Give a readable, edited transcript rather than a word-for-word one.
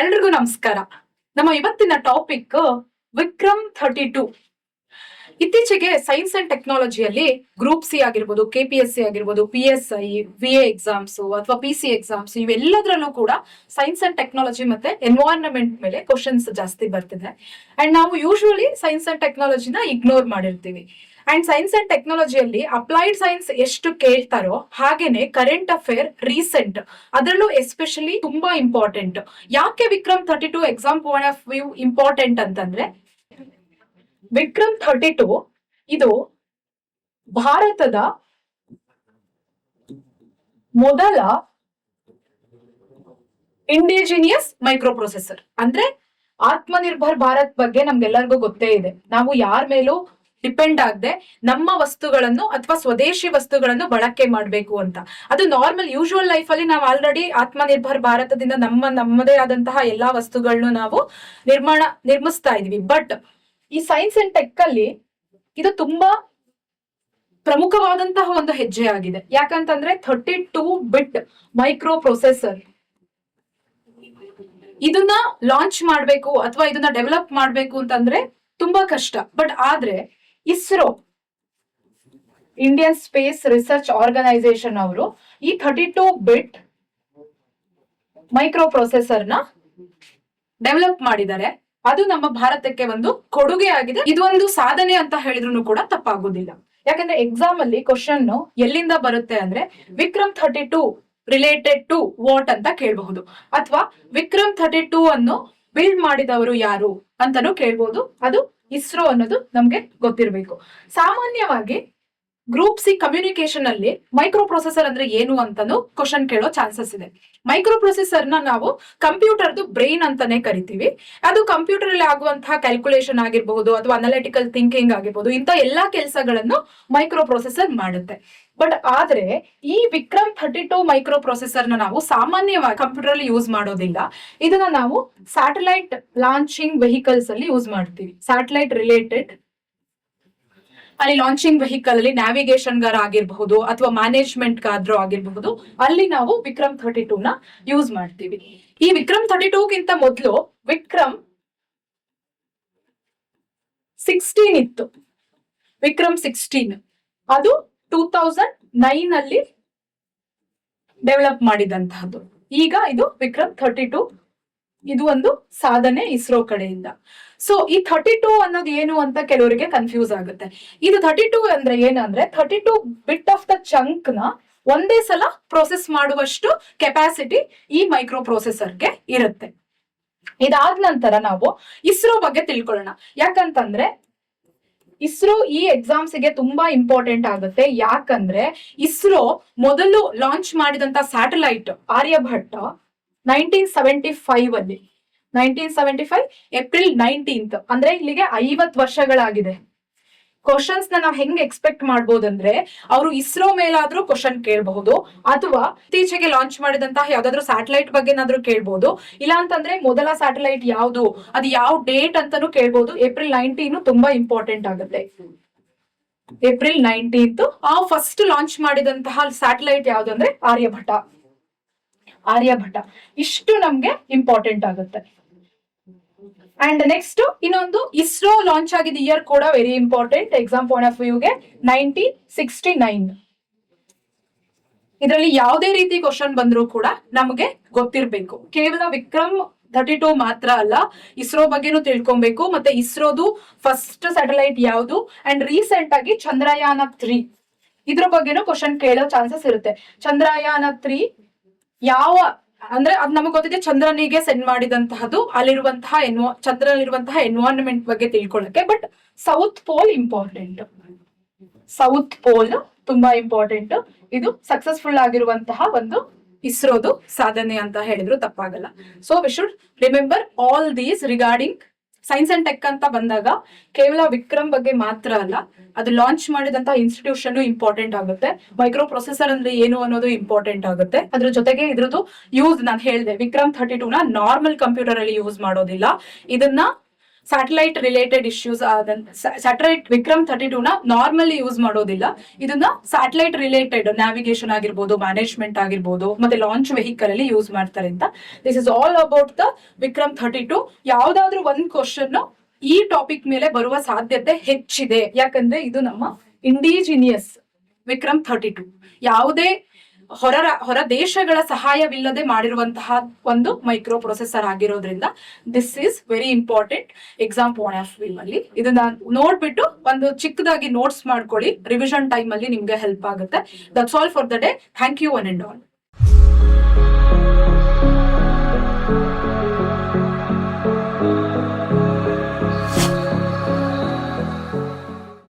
ಎಲ್ರಿಗೂ ನಮಸ್ಕಾರ. ನಮ್ಮ ಇವತ್ತಿನ ಟಾಪಿಕ್ ವಿಕ್ರಮ್ 32. ಇತ್ತೀಚೆಗೆ ಸೈನ್ಸ್ ಅಂಡ್ ಟೆಕ್ನಾಲಜಿಯಲ್ಲಿ ಗ್ರೂಪ್ ಸಿ ಆಗಿರ್ಬೋದು, KPSC ಆಗಿರ್ಬೋದು, PSI, VA ಎಕ್ಸಾಮ್ಸ್ ಅಥವಾ PC ಎಕ್ಸಾಮ್ಸ್ ಇವೆಲ್ಲದರಲ್ಲೂ ಕೂಡ ಸೈನ್ಸ್ ಅಂಡ್ ಟೆಕ್ನಾಲಜಿ ಮತ್ತೆ ಎನ್ವೈರನ್ಮೆಂಟ್ ಮೇಲೆ ಕ್ವಶನ್ಸ್ ಜಾಸ್ತಿ ಬರ್ತಿದೆ. ಅಂಡ್ ನಾವು ಯೂಶುವಲಿ ಸೈನ್ಸ್ ಅಂಡ್ ಟೆಕ್ನಾಲಜಿನ ಇಗ್ನೋರ್ ಮಾಡಿರ್ತೀವಿ. ಅಂಡ್ ಸೈನ್ಸ್ ಅಂಡ್ ಟೆಕ್ನಾಲಜಿಯಲ್ಲಿ ಅಪ್ಲೈಡ್ ಸೈನ್ಸ್ ಎಷ್ಟು ಕೇಳ್ತಾರೋ ಹಾಗೇನೆ ಕರೆಂಟ್ ಅಫೇರ್ ರೀಸೆಂಟ್ ಅದರಲ್ಲೂ ಎಸ್ಪೆಷಲಿ ತುಂಬಾ ಇಂಪಾರ್ಟೆಂಟ್. ಯಾಕೆ Vikram 32 exam point of view important ಅಂತಂದ್ರೆ, ವಿಕ್ರಮ್ 32 ಇದು ಭಾರತದ ಮೊದಲ ಇಂಡಿಜಿನಿಯಸ್ ಮೈಕ್ರೋ ಪ್ರೊಸೆಸರ್. ಅಂದ್ರೆ ಆತ್ಮನಿರ್ಭರ್ ಭಾರತ್ ಬಗ್ಗೆ ನಮ್ಗೆಲ್ಲರಿಗೂ ಗೊತ್ತೇ ಇದೆ. ನಾವು ಯಾರ ಮೇಲೂ ಡಿಪೆಂಡ್ ಆಗದೆ ನಮ್ಮ ವಸ್ತುಗಳನ್ನು ಅಥವಾ ಸ್ವದೇಶಿ ವಸ್ತುಗಳನ್ನು ಬಳಕೆ ಮಾಡಬೇಕು ಅಂತ. ಅದು ನಾರ್ಮಲ್ ಯೂಶುವಲ್ ಲೈಫ್ ಅಲ್ಲಿ ನಾವು ಆಲ್ರೆಡಿ ಆತ್ಮನಿರ್ಭರ್ ಭಾರತದಿಂದ ನಮ್ಮದೇ ಆದಂತಹ ಎಲ್ಲಾ ವಸ್ತುಗಳನ್ನು ನಾವು ನಿರ್ಮಿಸ್ತಾ ಇದೀವಿ. ಬಟ್ ಈ ಸೈನ್ಸ್ ಅಂಡ್ ಟೆಕ್ ಅಲ್ಲಿ ಇದು ತುಂಬಾ ಪ್ರಮುಖವಾದಂತಹ ಒಂದು ಹೆಜ್ಜೆ ಆಗಿದೆ. ಯಾಕಂತಂದ್ರೆ 32 ಬಿಟ್ ಮೈಕ್ರೋ ಪ್ರೊಸೆಸರ್ ಇದನ್ನ ಲಾಂಚ್ ಮಾಡ್ಬೇಕು ಅಥವಾ ಇದನ್ನ ಡೆವಲಪ್ ಮಾಡ್ಬೇಕು ಅಂತಂದ್ರೆ ತುಂಬಾ ಕಷ್ಟ. ಬಟ್ ಆದ್ರೆ ISRO, Indian Space Research Organisation ಅವರು ಈ 32 ಬಿಟ್ ಮೈಕ್ರೋ ಪ್ರೊಸೆಸರ್ ನ ಡೆವಲಪ್ ಮಾಡಿದ್ದಾರೆ. ಅದು ನಮ್ಮ ಭಾರತಕ್ಕೆ ಒಂದು ಕೊಡುಗೆ ಆಗಿದೆ. ಇದು ಒಂದು ಸಾಧನೆ ಅಂತ ಹೇಳಿದ್ರು ಕೂಡ ತಪ್ಪಾಗೋದಿಲ್ಲ. ಯಾಕಂದ್ರೆ ಎಕ್ಸಾಮ್ ಅಲ್ಲಿ ಕ್ವಶನ್ ಎಲ್ಲಿಂದ ಬರುತ್ತೆ ಅಂದ್ರೆ ವಿಕ್ರಮ್ 32 ರಿಲೇಟೆಡ್ ಟು ವಾಟ್ ಅಂತ ಕೇಳಬಹುದು, ಅಥವಾ ವಿಕ್ರಮ್ 32 ಅನ್ನು ಬಿಲ್ಡ್ ಮಾಡಿದವರು ಯಾರು ಅಂತಾನು ಕೇಳ್ಬಹುದು. ಅದು ಇಸ್ರೋ ಅನ್ನೋದು ನಮ್ಗೆ ಗೊತ್ತಿರಬೇಕು. ಸಾಮಾನ್ಯವಾಗಿ ಗ್ರೂಪ್ ಸಿ ಕಮ್ಯುನಿಕೇಶನ್ ಅಲ್ಲಿ ಮೈಕ್ರೋ ಪ್ರೊಸೆಸರ್ ಅಂದ್ರೆ ಏನು ಅಂತಾನು ಕ್ವಶನ್ ಕೇಳೋ ಚಾನ್ಸಸ್ ಇದೆ. ಮೈಕ್ರೋ ಪ್ರೊಸೆಸರ್ ನ ನಾವು ಕಂಪ್ಯೂಟರ್ದು ಬ್ರೈನ್ ಅಂತಾನೆ ಕರಿತೀವಿ. ಅದು ಕಂಪ್ಯೂಟರ್ ಅಲ್ಲಿ ಆಗುವಂತಹ ಕ್ಯಾಲ್ಕುಲೇಷನ್ ಆಗಿರಬಹುದು ಅಥವಾ ಅನಾಲಿಟಿಕಲ್ ಥಿಂಕಿಂಗ್ ಆಗಿರ್ಬೋದು, ಇಂಥ ಎಲ್ಲಾ ಕೆಲಸಗಳನ್ನು ಮೈಕ್ರೋ ಪ್ರೊಸೆಸರ್ ಮಾಡುತ್ತೆ. ಬಟ್ ಆದ್ರೆ ಈ ವಿಕ್ರಮ್ 32 ಮೈಕ್ರೋ ಪ್ರೊಸೆಸರ್ ನ ನಾವು ಸಾಮಾನ್ಯವಾಗಿ ಕಂಪ್ಯೂಟರ್ ಅಲ್ಲಿ ಯೂಸ್ ಮಾಡೋದಿಲ್ಲ. ಇದನ್ನ ನಾವು ಸ್ಯಾಟಲೈಟ್ ಲಾಂಚಿಂಗ್ ವೆಹಿಕಲ್ಸ್ ಅಲ್ಲಿ ಯೂಸ್ ಮಾಡ್ತೀವಿ. ಸ್ಯಾಟಲೈಟ್ ರಿಲೇಟೆಡ್ ಅಲ್ಲಿ ಲಾಂಚಿಂಗ್ ವೆಹಿಕಲ್ ಅಲ್ಲಿ ನ್ಯಾವಿಗೇಷನ್ ಗಾರ ಆಗಿರಬಹುದು ಅಥವಾ ಮ್ಯಾನೇಜ್ಮೆಂಟ್ ಗಾದ್ರೂ ಆಗಿರಬಹುದು, ಅಲ್ಲಿ ನಾವು ವಿಕ್ರಮ್ 32 ನ ಯೂಸ್ ಮಾಡ್ತೀವಿ. ಈ ವಿಕ್ರಮ್ 32 ಗಿಂತ ಮೊದಲು ವಿಕ್ರಮ್ 16 ಇತ್ತು. ವಿಕ್ರಮ್ 16 ಅದು 2009 ಅಲ್ಲಿ ಡೆವಲಪ್ ಮಾಡಿದಂತಹದ್ದು. ಈಗ ಇದು ವಿಕ್ರಮ್ 32. ಇದು ಒಂದು ಸಾಧನೆ ಇಸ್ರೋ ಕಡೆಯಿಂದ. ಸೊ ಈ 32 ಅನ್ನೋದು ಏನು ಅಂತ ಕೆಲವರಿಗೆ ಕನ್ಫ್ಯೂಸ್ ಆಗುತ್ತೆ. ಇದು 32 ಅಂದ್ರೆ ಏನಂದ್ರೆ 32 ಬಿಟ್ ಆಫ್ ದ ಚಂಕ್ ನ ಒಂದೇ ಸಲ ಪ್ರೊಸೆಸ್ ಮಾಡುವಷ್ಟು ಕೆಪಾಸಿಟಿ ಈ ಮೈಕ್ರೋ ಪ್ರೊಸೆಸರ್ಗೆ ಇರುತ್ತೆ. ಇದಾದ ನಂತರ ನಾವು ಇಸ್ರೋ ಬಗ್ಗೆ ತಿಳ್ಕೊಳ್ಳೋಣ. ಯಾಕಂತಂದ್ರೆ ಇಸ್ರೋ ಈ ಎಕ್ಸಾಮ್ಸ್ ಗೆ ತುಂಬಾ ಇಂಪಾರ್ಟೆಂಟ್ ಆಗುತ್ತೆ. ಯಾಕಂದ್ರೆ ಇಸ್ರೋ ಮೊದಲು ಲಾಂಚ್ ಮಾಡಿದಂತ ಸ್ಯಾಟಲೈಟ್ ಆರ್ಯಭಟ್ಟ 1975 ಅಲ್ಲಿ 1975 ಏಪ್ರಿಲ್ 19 ಅಂದ್ರೆ ಇಲ್ಲಿಗೆ 50 ವರ್ಷಗಳಾಗಿದೆ. ಕ್ವಶನ್ಸ್ ನಾವು ಹೆಂಗ್ ಎಕ್ಸ್ಪೆಕ್ಟ್ ಮಾಡ್ಬೋದಂದ್ರೆ, ಅವರು ಇಸ್ರೋ ಮೇಲಾದ್ರೂ ಕ್ವಶನ್ ಕೇಳಬಹುದು, ಅಥವಾ ಇತ್ತೀಚೆಗೆ ಲಾಂಚ್ ಮಾಡಿದಂತಹ ಯಾವ್ದಾದ್ರು ಸ್ಯಾಟಲೈಟ್ ಬಗ್ಗೆ ಏನಾದ್ರೂ ಕೇಳ್ಬಹುದು. ಇಲ್ಲ ಅಂತಂದ್ರೆ ಮೊದಲ ಸ್ಯಾಟಲೈಟ್ ಯಾವುದು, ಅದು ಯಾವ ಡೇಟ್ ಅಂತಾನು ಕೇಳ್ಬಹುದು. ಏಪ್ರಿಲ್ 19 ತುಂಬಾ ಇಂಪಾರ್ಟೆಂಟ್ ಆಗುತ್ತೆ. ಏಪ್ರಿಲ್ 19 ಆ ಫಸ್ಟ್ ಲಾಂಚ್ ಮಾಡಿದಂತಹ ಸ್ಯಾಟಲೈಟ್ ಯಾವ್ದು ಅಂದ್ರೆ ಆರ್ಯಭಟ. ಇಷ್ಟು ನಮ್ಗೆ ಇಂಪಾರ್ಟೆಂಟ್ ಆಗುತ್ತೆ. ಅಂಡ್ ನೆಕ್ಸ್ಟ್ ಇನ್ನೊಂದು ಇಸ್ರೋ ಲಾಂಚ್ ಆಗಿದ್ದ ಇಯರ್ ಕೂಡ very important exam point of ವ್ಯೂಗೆ 1969. ಇದರಲ್ಲಿ ಯಾವುದೇ ರೀತಿ ಕ್ವಶನ್ ಬಂದ್ರೂ ಕೂಡ ನಮಗೆ ಗೊತ್ತಿರ್ಬೇಕು. ಕೇವಲ ವಿಕ್ರಮ್ 32 ಮಾತ್ರ ಅಲ್ಲ, ಇಸ್ರೋ ಬಗ್ಗೆನೂ ತಿಳ್ಕೊಬೇಕು. ಮತ್ತೆ ಇಸ್ರೋದು ಫಸ್ಟ್ ಸ್ಯಾಟಲೈಟ್ ಯಾವುದು, ಅಂಡ್ ರೀಸೆಂಟ್ ಆಗಿ ಚಂದ್ರಯಾನ 3 ಇದ್ರ ಬಗ್ಗೆನೂ ಕ್ವಶನ್ ಕೇಳೋ ಚಾನ್ಸಸ್ ಇರುತ್ತೆ. ಚಂದ್ರಯಾನ 3 ಯಾವ ಅಂದ್ರೆ ಅದು ನಮಗೆ ಗೊತ್ತಿದೆ, ಚಂದ್ರನಿಗೆ ಸೆಂಡ್ ಮಾಡಿದಂತಹದ್ದು. ಅಲ್ಲಿರುವಂತಹ ಚಂದ್ರನಿರುವಂತಹ ಎನ್ವೈರನ್ಮೆಂಟ್ ಬಗ್ಗೆ ತಿಳ್ಕೊಳ್ಳಕ್ಕೆ. But south pole important. South pole ತುಂಬಾ ಇಂಪಾರ್ಟೆಂಟ್. ಇದು ಸಕ್ಸಸ್ಫುಲ್ ಆಗಿರುವಂತಹ ಒಂದು ಇಸ್ರೋದು ಸಾಧನೆ ಅಂತ ಹೇಳಿದ್ರು ತಪ್ಪಾಗಲ್ಲ. So we should remember all these regarding science and tech ಅಂತ ಬಂದಾಗ ಕೇವಲ ವಿಕ್ರಮ್ ಬಗ್ಗೆ ಮಾತ್ರ ಅಲ್ಲ, ಅದು ಲಾಂಚ್ ಮಾಡಿದಂತಹ ಇನ್ಸ್ಟಿಟ್ಯೂಷನ್ ಇಂಪಾರ್ಟೆಂಟ್ ಆಗುತ್ತೆ. ಮೈಕ್ರೋ ಪ್ರೊಸೆಸರ್ ಅಂದ್ರೆ ಏನು ಅನ್ನೋದು ಇಂಪಾರ್ಟೆಂಟ್ ಆಗುತ್ತೆ. ಅದ್ರ ಜೊತೆಗೆ ಇದ್ರದ್ದು ಯೂಸ್ ನಾನು ಹೇಳಿದೆ, ವಿಕ್ರಮ್ 32 ನ ನಾರ್ಮಲ್ ಕಂಪ್ಯೂಟರ್ ಅಲ್ಲಿ ಯೂಸ್ ಮಾಡೋದಿಲ್ಲ. ಇದನ್ನ satellite related issues satellite Vikram 32ನ ನಾರ್ಮಲಿ ಯೂಸ್ ಮಾಡೋದಿಲ್ಲ. ಇದನ್ನ ಸ್ಯಾಟಲೈಟ್ ರಿಲೇಟೆಡ್ ನ್ಯಾವಿಗೇಷನ್ ಆಗಿರ್ಬೋದು, ಮ್ಯಾನೇಜ್ಮೆಂಟ್ ಆಗಿರ್ಬೋದು, ಮತ್ತೆ ಲಾಂಚ್ ವೆಹಿಕಲ್ ಅಲ್ಲಿ ಯೂಸ್ ಮಾಡ್ತಾರೆ ಅಂತ. This is all about the Vikram 32. ಯಾವ್ದಾದ್ರು ಒಂದ್ ಕ್ವಶನ್ ಈ ಟಾಪಿಕ್ ಮೇಲೆ ಬರುವ ಸಾಧ್ಯತೆ ಹೆಚ್ಚಿದೆ, ಯಾಕಂದ್ರೆ ಇದು ನಮ್ಮ ಇಂಡಿಜಿನಿಯಸ್ ವಿಕ್ರಮ್ 32. ಯಾವುದೇ ಹೊರ ದೇಶಗಳ ಸಹಾಯವಿಲ್ಲದೆ ಮಾಡಿರುವಂತಹ ಒಂದು ಮೈಕ್ರೋ ಪ್ರೊಸೆಸರ್ ಆಗಿರೋದ್ರಿಂದ this is very important exam point of view ಅಲ್ಲಿ. ಇದನ್ನ ನೋಡ್ಬಿಟ್ಟು ಒಂದು ಚಿಕ್ಕದಾಗಿ ನೋಟ್ಸ್ ಮಾಡ್ಕೊಳ್ಳಿ, ರಿವಿಷನ್ ಟೈಮ್ ಅಲ್ಲಿ ನಿಮ್ಗೆ ಹೆಲ್ಪ್ ಆಗುತ್ತೆ. That's all for the day. Thank you one and all.